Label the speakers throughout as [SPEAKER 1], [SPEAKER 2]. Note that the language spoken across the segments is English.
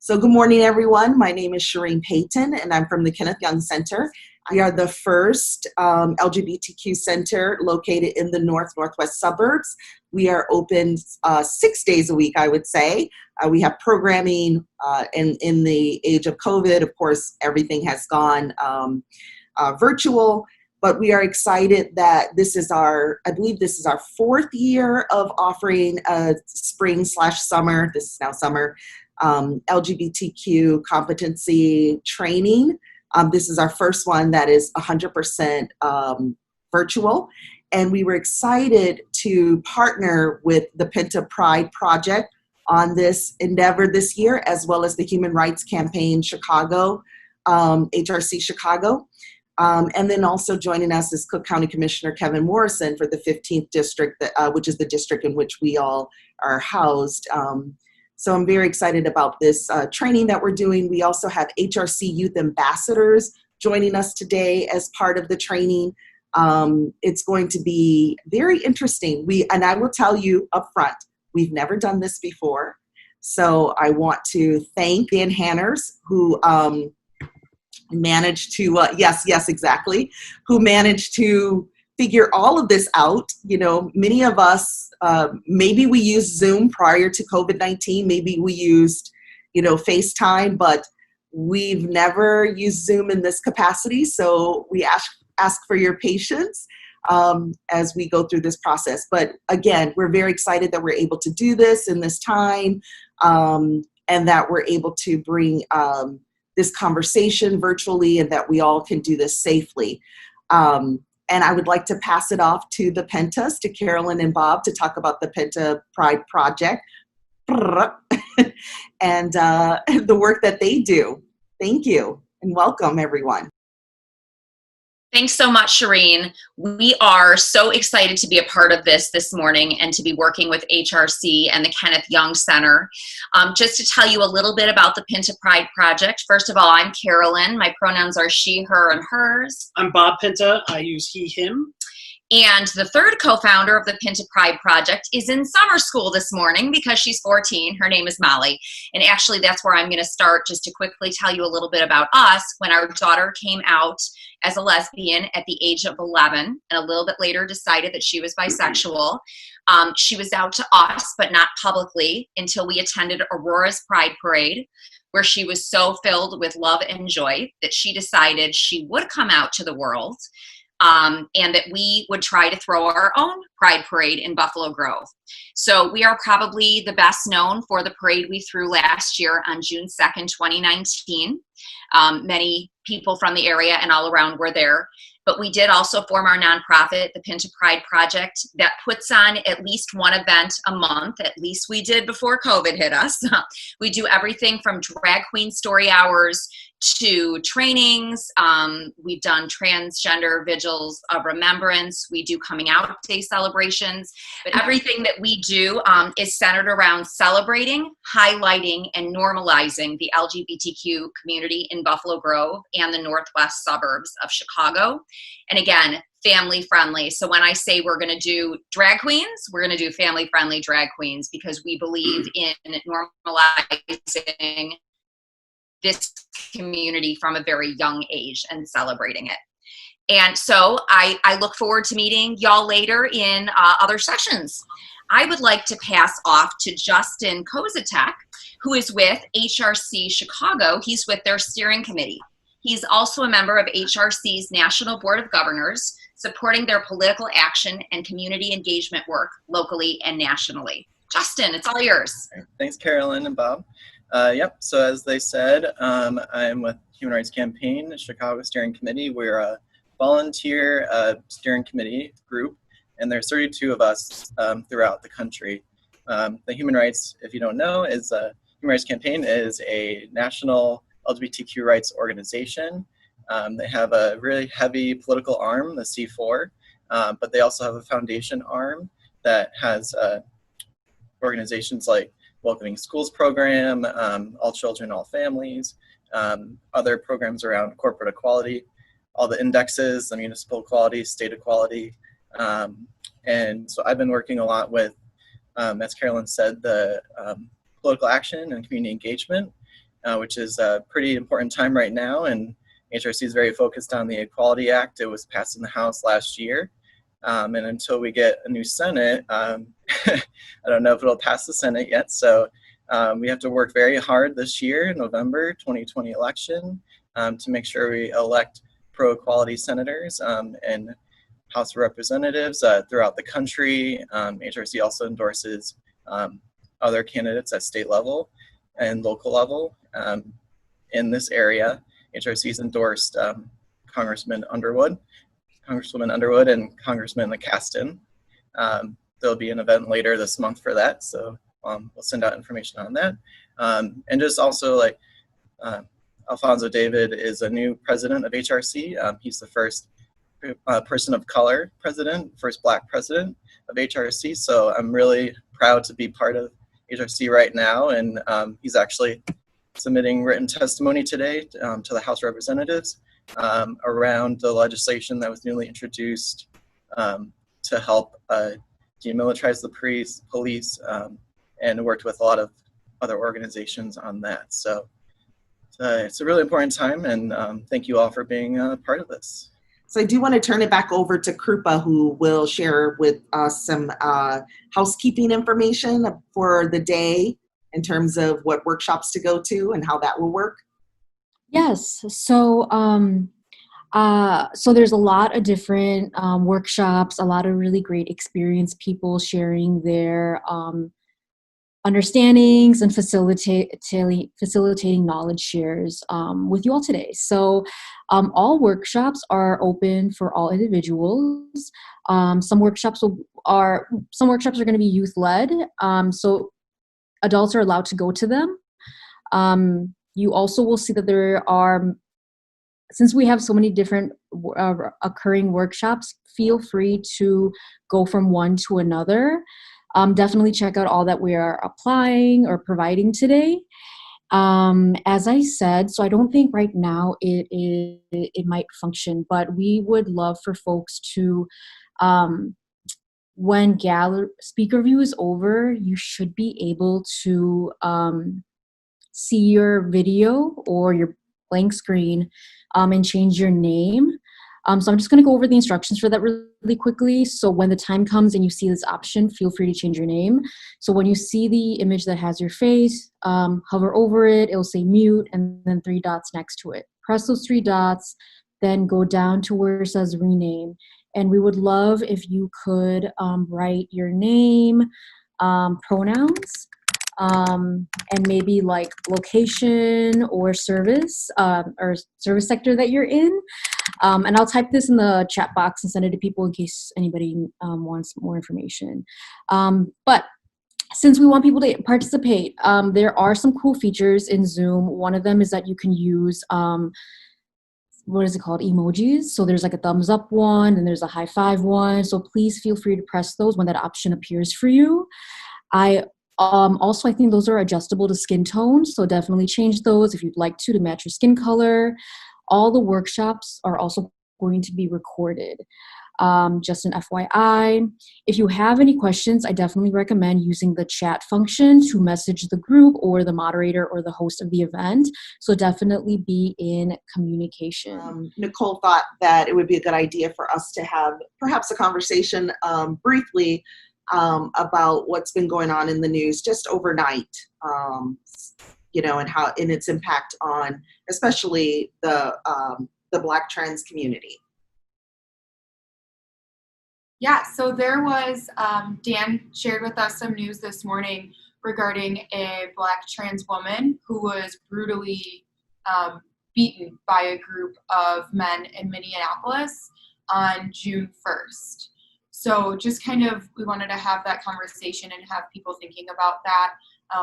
[SPEAKER 1] So good morning, everyone. My name is Shireen Payton, and I'm from the Kenneth Young Center. We are the first LGBTQ center located in the northwest suburbs. We are open 6 days a week, I would say. We have programming, and in the age of COVID, of course, everything has gone virtual. But we are excited that I believe this is our 4th year of offering a spring/summer, this is now summer, LGBTQ competency training. This is our first one that is 100% virtual. And we were excited to partner with the Pinta Pride Project on this endeavor this year, as well as the Human Rights Campaign Chicago, HRC Chicago. And then also joining us is Cook County Commissioner Kevin Morrison for the 15th District, which is the district in which we all are housed. So I'm very excited about this training that we're doing. We also have HRC Youth Ambassadors joining us today as part of the training. It's going to be very interesting. And I will tell you up front, we've never done this before. So I want to thank Dan Hanners, who managed to, who managed to figure all of this out. You know, many of us, maybe we used Zoom prior to COVID-19, maybe we used, FaceTime, but we've never used Zoom in this capacity. So we ask for your patience as we go through this process. But again, we're very excited that we're able to do this in this time, and that we're able to bring this conversation virtually, and that we all can do this safely. And I would like to pass it off to the Pintas, to Carolyn and Bob, to talk about the Pinta Pride Project and the work that they do. Thank you, and welcome, everyone.
[SPEAKER 2] Thanks so much, Shireen. We are so excited to be a part of this morning and to be working with HRC and the Kenneth Young Center. Just to tell you a little bit about the Pinta Pride Project. First of all, I'm Carolyn. My pronouns are she, her, and hers.
[SPEAKER 3] I'm Bob Pinta. I use he, him.
[SPEAKER 2] And the third co-founder of the Pinta Pride Project is in summer school this morning because she's 14. Her name is Molly. And actually, that's where I'm going to start, just to quickly tell you a little bit about us. When our daughter came out as a lesbian at the age of 11, and a little bit later decided that she was bisexual, she was out to us, but not publicly, until we attended Aurora's Pride Parade, where she was so filled with love and joy that she decided she would come out to the world. And that we would try to throw our own Pride Parade in Buffalo Grove. So we are probably the best known for the parade we threw last year on June 2nd, 2019. Many people from the area and all around were there. But we did also form our nonprofit, the Pinta Pride Project, that puts on at least one event a month. At least we did before COVID hit us. We do everything from drag queen story hours to trainings. We've done transgender vigils of remembrance. We do coming out day celebrations. But everything that we do is centered around celebrating, highlighting, and normalizing the LGBTQ community in Buffalo Grove and the northwest suburbs of Chicago. And again, family friendly. So when I say we're going to do drag queens, we're going to do family friendly drag queens, because we believe in normalizing this community from a very young age and celebrating it. And so I look forward to meeting y'all later in other sessions. I would like to pass off to Justin Kozatek, who is with HRC Chicago. He's with their steering committee. He's also a member of HRC's National Board of Governors, supporting their political action and community engagement work locally and nationally. Justin, it's all yours.
[SPEAKER 4] Thanks, Carolyn and Bob. So as they said, I'm with Human Rights Campaign Chicago Steering Committee. We're a volunteer steering committee group, and there's 32 of us throughout the country. The Human Rights, if you don't know, Human Rights Campaign is a national LGBTQ rights organization. They have a really heavy political arm, the C4, but they also have a foundation arm that has organizations like Welcoming Schools program, All Children, All Families, other programs around corporate equality, all the indexes, the municipal equality, state equality. And so I've been working a lot with, as Carolyn said, the political action and community engagement. which is a pretty important time right now. And HRC is very focused on the Equality Act. It was passed in the House last year. And until we get a new Senate, I don't know if it'll pass the Senate yet. So we have to work very hard this year, November 2020 election, to make sure we elect pro-equality senators and House of Representatives throughout the country. HRC also endorses other candidates at state level and local level. In this area, HRC's endorsed Congresswoman Underwood and Congressman McCaston. There'll be an event later this month for that, so we'll send out information on that. And just also, like, Alfonso David is a new president of HRC. He's the first person of color president, first Black president of HRC. So I'm really proud to be part of HRC right now. And he's actually submitting written testimony today to the House of Representatives around the legislation that was newly introduced to help demilitarize the police and worked with a lot of other organizations on that. So it's a really important time, and thank you all for being a part of this.
[SPEAKER 1] So I do want to turn it back over to Krupa, who will share with us some housekeeping information for the day in terms of what workshops to go to and how that will work.
[SPEAKER 5] Yes. So there's a lot of different workshops, a lot of really great experienced people sharing their understandings and facilitating knowledge shares with you all today. So all workshops are open for all individuals. Some workshops are going to be youth led, so adults are allowed to go to them. You also will see that there are, since we have so many different occurring workshops, feel free to go from one to another. Definitely check out all that we are applying or providing today. As I said, so I don't think right now it might function, but we would love for folks to, when speaker view is over, you should be able to see your video or your blank screen and change your name. So I'm just going to go over the instructions for that really quickly. So when the time comes and you see this option, feel free to change your name. So when you see the image that has your face, hover over it, it'll say mute and then 3 dots next to it. Press those 3 dots, then go down to where it says rename. And we would love if you could write your name, pronouns, and maybe like location or service sector that you're in. And I'll type this in the chat box and send it to people in case anybody wants more information. But since we want people to participate, there are some cool features in Zoom. One of them is that you can use, what is it called? Emojis. So there's like a thumbs up one and there's a high five one. So please feel free to press those when that option appears for you. Also, I think those are adjustable to skin tone, so definitely change those if you'd like to match your skin color. All the workshops are also going to be recorded. Just an FYI, if you have any questions, I definitely recommend using the chat function to message the group or the moderator or the host of the event. So definitely be in communication.
[SPEAKER 1] Nicole thought that it would be a good idea for us to have perhaps a conversation briefly about what's been going on in the news just overnight, and how in its impact on especially the Black trans community.
[SPEAKER 6] Yeah, so there was, Dan shared with us some news this morning regarding a Black trans woman who was brutally beaten by a group of men in Minneapolis on June 1st. So just kind of, we wanted to have that conversation and have people thinking about that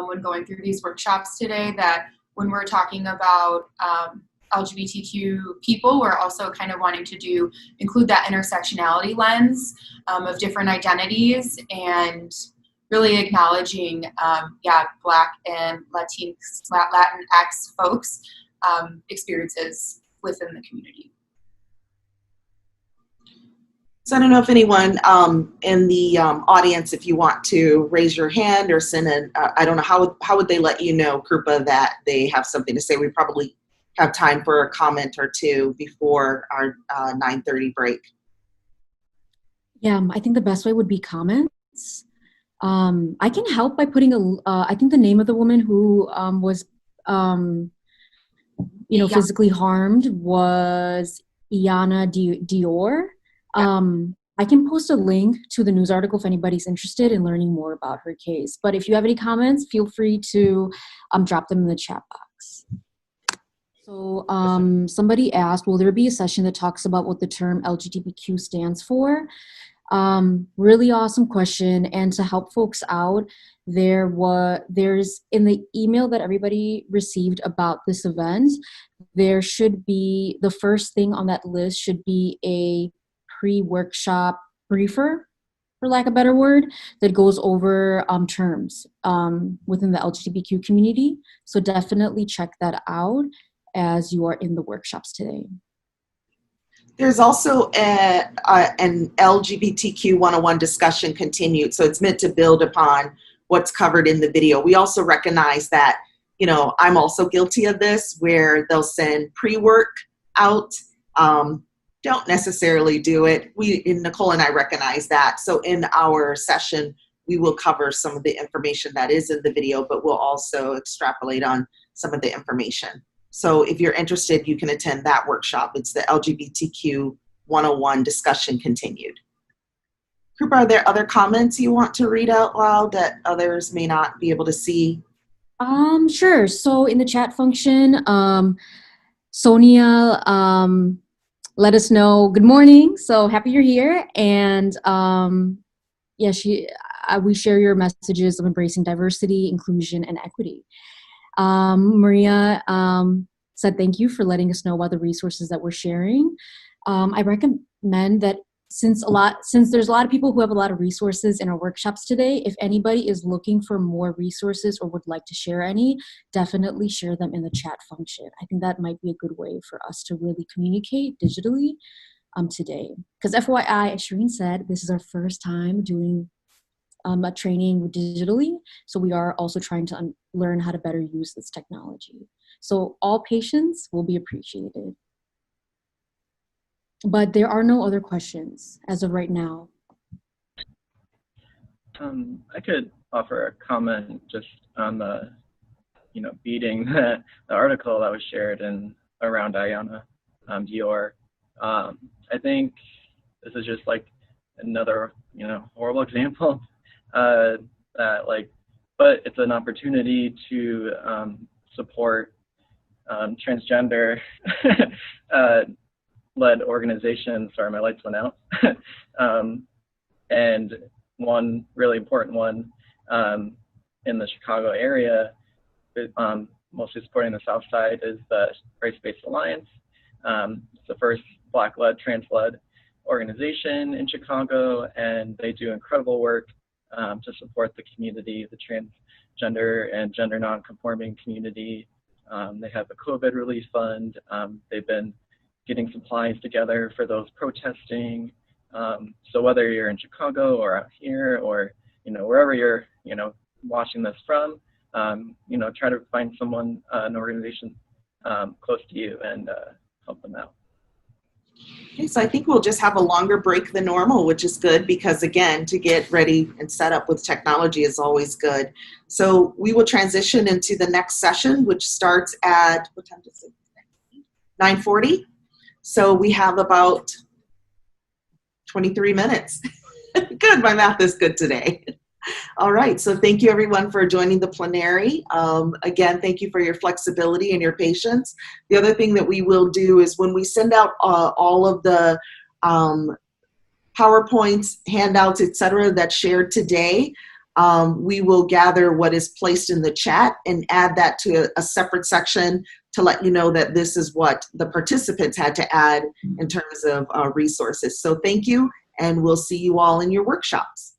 [SPEAKER 6] when going through these workshops today, that when we're talking about LGBTQ people, we're also kind of wanting to include that intersectionality lens of different identities and really acknowledging, Black and Latinx folks' experiences within the community.
[SPEAKER 1] So I don't know if anyone in the audience, if you want to raise your hand or send an, I don't know, how would they let you know, Krupa, that they have something to say? We probably have time for a comment or two before our 9:30 break.
[SPEAKER 5] Yeah, I think the best way would be comments. I can help by putting I think the name of the woman who was, physically harmed was Iana Dior. I can post a link to the news article if anybody's interested in learning more about her case. But if you have any comments, feel free to drop them in the chat box. So somebody asked, will there be a session that talks about what the term LGBTQ stands for? Really awesome question. And to help folks out, there's in the email that everybody received about this event, there should be, the first thing on that list should be a pre-workshop briefer, for lack of a better word, that goes over terms within the LGBTQ community. So definitely check that out as you are in the workshops today.
[SPEAKER 1] There's also an LGBTQ 101 discussion continued. So it's meant to build upon what's covered in the video. We also recognize that, I'm also guilty of this, where they'll send pre-work out, don't necessarily do it. Nicole and I recognize that. So in our session, we will cover some of the information that is in the video, but we'll also extrapolate on some of the information. So if you're interested, you can attend that workshop. It's the LGBTQ 101 discussion continued. Krupa, are there other comments you want to read out loud that others may not be able to see?
[SPEAKER 5] Sure. So in the chat function, Sonia let us know good morning. So happy you're here. And we share your messages of embracing diversity, inclusion, and equity. Maria said thank you for letting us know about the resources that we're sharing. I recommend that since there's a lot of people who have a lot of resources in our workshops today, if anybody is looking for more resources or would like to share any, definitely share them in the chat function. I think that might be a good way for us to really communicate digitally today. Because FYI, as Shireen said, this is our first time doing a training digitally. So we are also trying to learn how to better use this technology. So all patience will be appreciated. But there are no other questions as of right now.
[SPEAKER 4] I could offer a comment just on the, beating the article that was shared around Iana Dior. I think this is just like another, horrible example. But it's an opportunity to support transgender led organizations. Sorry, my lights went out. And one really important one in the Chicago area, mostly supporting the South Side, is the Race-Based Alliance. It's the first Black-led, trans-led organization in Chicago, and they do incredible work to support the community, the transgender and gender non-conforming community. They have a COVID relief fund. They've been getting supplies together for those protesting. So whether you're in Chicago or out here or, wherever you're, watching this from, try to find someone, an organization close to you and help them out.
[SPEAKER 1] Okay, so I think we'll just have a longer break than normal, which is good because, again, to get ready and set up with technology is always good. So we will transition into the next session, which starts at, what time is it? 9:40. So we have about 23 minutes. Good, my math is good today. All right, so thank you everyone for joining the plenary. Again, thank you for your flexibility and your patience. The other thing that we will do is when we send out all of the PowerPoints, handouts, etc., that's shared today, we will gather what is placed in the chat and add that to a separate section to let you know that this is what the participants had to add in terms of resources. So thank you, and we'll see you all in your workshops.